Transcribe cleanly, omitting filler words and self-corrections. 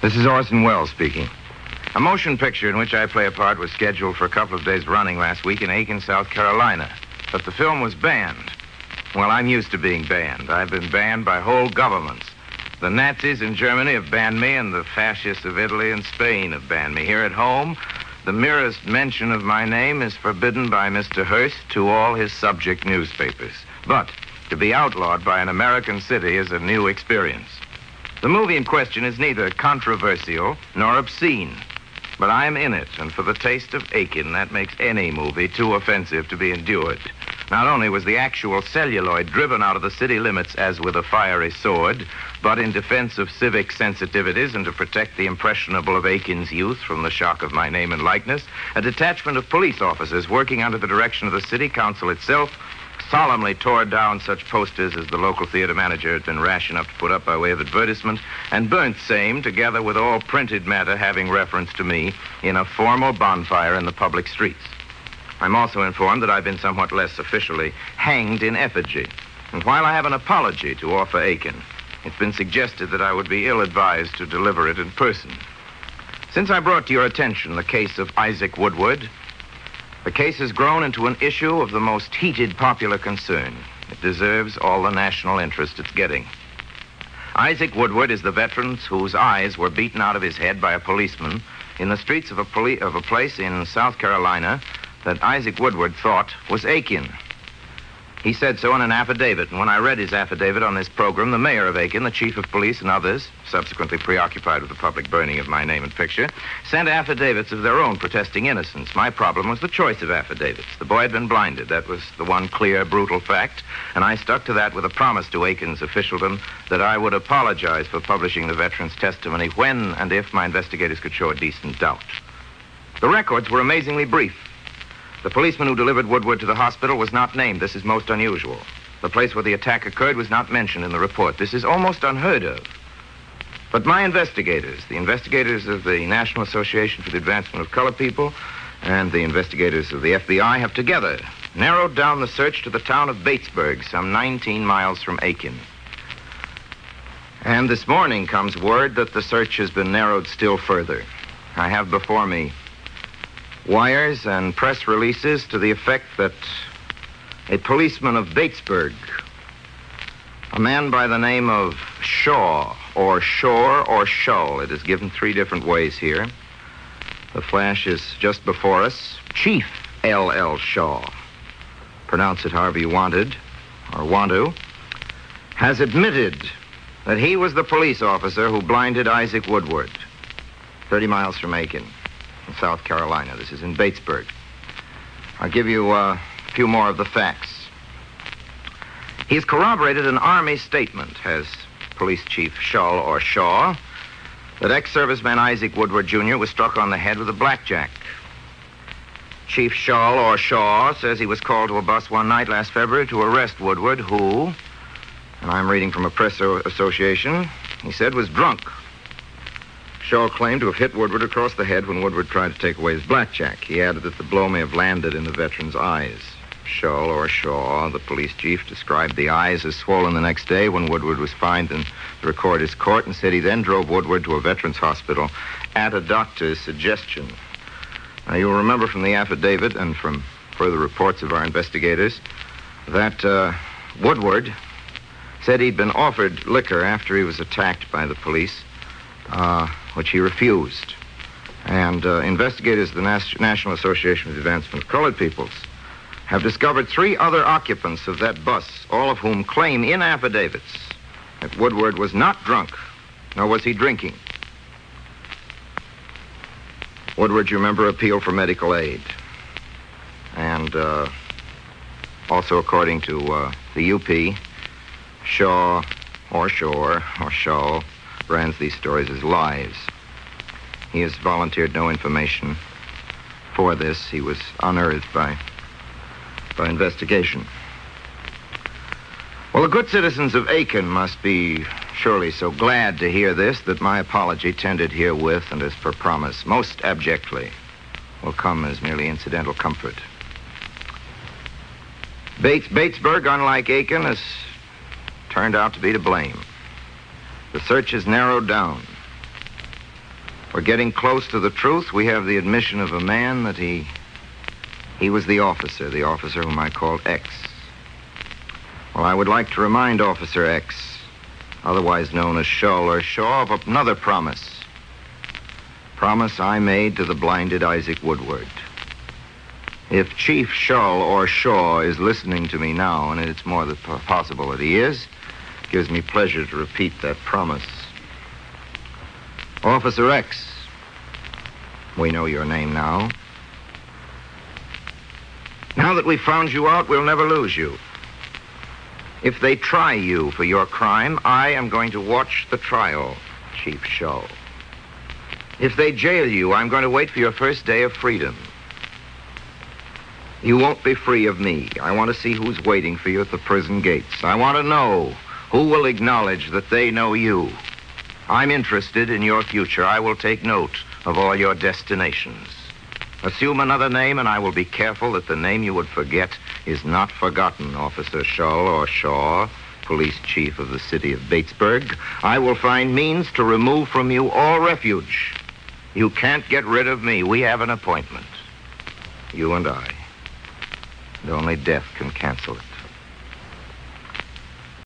This is Orson Welles speaking. A motion picture in which I play a part was scheduled for a couple of days running last week in Aiken, South Carolina. But the film was banned. Well, I'm used to being banned. I've been banned by whole governments. The Nazis in Germany have banned me, and the fascists of Italy and Spain have banned me. Here at home, the merest mention of my name is forbidden by Mr. Hearst to all his subject newspapers. But to be outlawed by an American city is a new experience. The movie in question is neither controversial nor obscene. But I'm in it, and for the taste of Aiken, that makes any movie too offensive to be endured. Not only was the actual celluloid driven out of the city limits as with a fiery sword, but in defense of civic sensitivities and to protect the impressionable of Aiken's youth from the shock of my name and likeness, a detachment of police officers working under the direction of the city council itself solemnly tore down such posters as the local theater manager had been rash enough to put up by way of advertisement, and burnt same, together with all printed matter having reference to me, in a formal bonfire in the public streets. I'm also informed that I've been somewhat less officially hanged in effigy. And while I have an apology to offer Aiken, it's been suggested that I would be ill-advised to deliver it in person. Since I brought to your attention the case of Isaac Woodward, the case has grown into an issue of the most heated popular concern. It deserves all the national interest it's getting. Isaac Woodward is the veteran whose eyes were beaten out of his head by a policeman in the streets of a place in South Carolina that Isaac Woodward thought was Aiken. He said so in an affidavit, and when I read his affidavit on this program, the mayor of Aiken, the chief of police, and others, subsequently preoccupied with the public burning of my name and picture, sent affidavits of their own protesting innocence. My problem was the choice of affidavits. The boy had been blinded. That was the one clear, brutal fact, and I stuck to that with a promise to Aiken's officialdom that I would apologize for publishing the veteran's testimony when and if my investigators could show a decent doubt. The records were amazingly brief. The policeman who delivered Woodward to the hospital was not named. This is most unusual. The place where the attack occurred was not mentioned in the report. This is almost unheard of. But my investigators, the investigators of the National Association for the Advancement of Colored People and the investigators of the FBI have together narrowed down the search to the town of Batesburg, some 19 miles from Aiken. And this morning comes word that the search has been narrowed still further. I have before me wires and press releases to the effect that a policeman of Batesburg, a man by the name of Shaw, or Shore, or Shull, it is given three different ways here. The flash is just before us. Chief L.L. Shaw, pronounce it however you wanted, or want to, has admitted that he was the police officer who blinded Isaac Woodward, 30 miles from Aiken, in South Carolina. This is in Batesburg. I'll give you a few more of the facts. He's corroborated an Army statement, has Police Chief Shull or Shaw, that ex-serviceman Isaac Woodward Jr. was struck on the head with a blackjack. Chief Shull or Shaw says he was called to a bus one night last February to arrest Woodward, who, and I'm reading from a press association, he said was drunk. Shaw claimed to have hit Woodward across the head when Woodward tried to take away his blackjack. He added that the blow may have landed in the veteran's eyes. Shull or Shaw, the police chief, described the eyes as swollen the next day when Woodward was fined in the recorder's court, and said he then drove Woodward to a veterans hospital at a doctor's suggestion. Now, you'll remember from the affidavit and from further reports of our investigators that Woodward said he'd been offered liquor after he was attacked by the police, which he refused. And investigators of the National Association for the Advancement of Colored Peoples have discovered 3 other occupants of that bus, all of whom claim in affidavits that Woodward was not drunk, nor was he drinking. Woodward, you remember, appealed for medical aid. And also, according to the UP, Shaw or Shore or Shull brands these stories as lies. He has volunteered no information for this. He was unearthed by investigation. Well, the good citizens of Aiken must be surely so glad to hear this that my apology, tendered herewith and as per promise, most abjectly, will come as merely incidental comfort. Batesburg, unlike Aiken, has turned out to be to blame. The search is narrowed down. We're getting close to the truth. We have the admission of a man that he was the officer whom I called X. Well, I would like to remind Officer X, otherwise known as Shull or Shaw, of another promise. Promise I made to the blinded Isaac Woodward. If Chief Shull or Shaw is listening to me now, and it's more than possible that he is, it gives me pleasure to repeat that promise. Officer X, we know your name now. Now that we've found you out, we'll never lose you. If they try you for your crime, I am going to watch the trial, Chief Shull. If they jail you, I'm going to wait for your first day of freedom. You won't be free of me. I want to see who's waiting for you at the prison gates. I want to know who will acknowledge that they know you. I'm interested in your future. I will take note of all your destinations. Assume another name, and I will be careful that the name you would forget is not forgotten, Officer Shull or Shaw, police chief of the city of Batesburg. I will find means to remove from you all refuge. You can't get rid of me. We have an appointment. You and I. And only death can cancel it.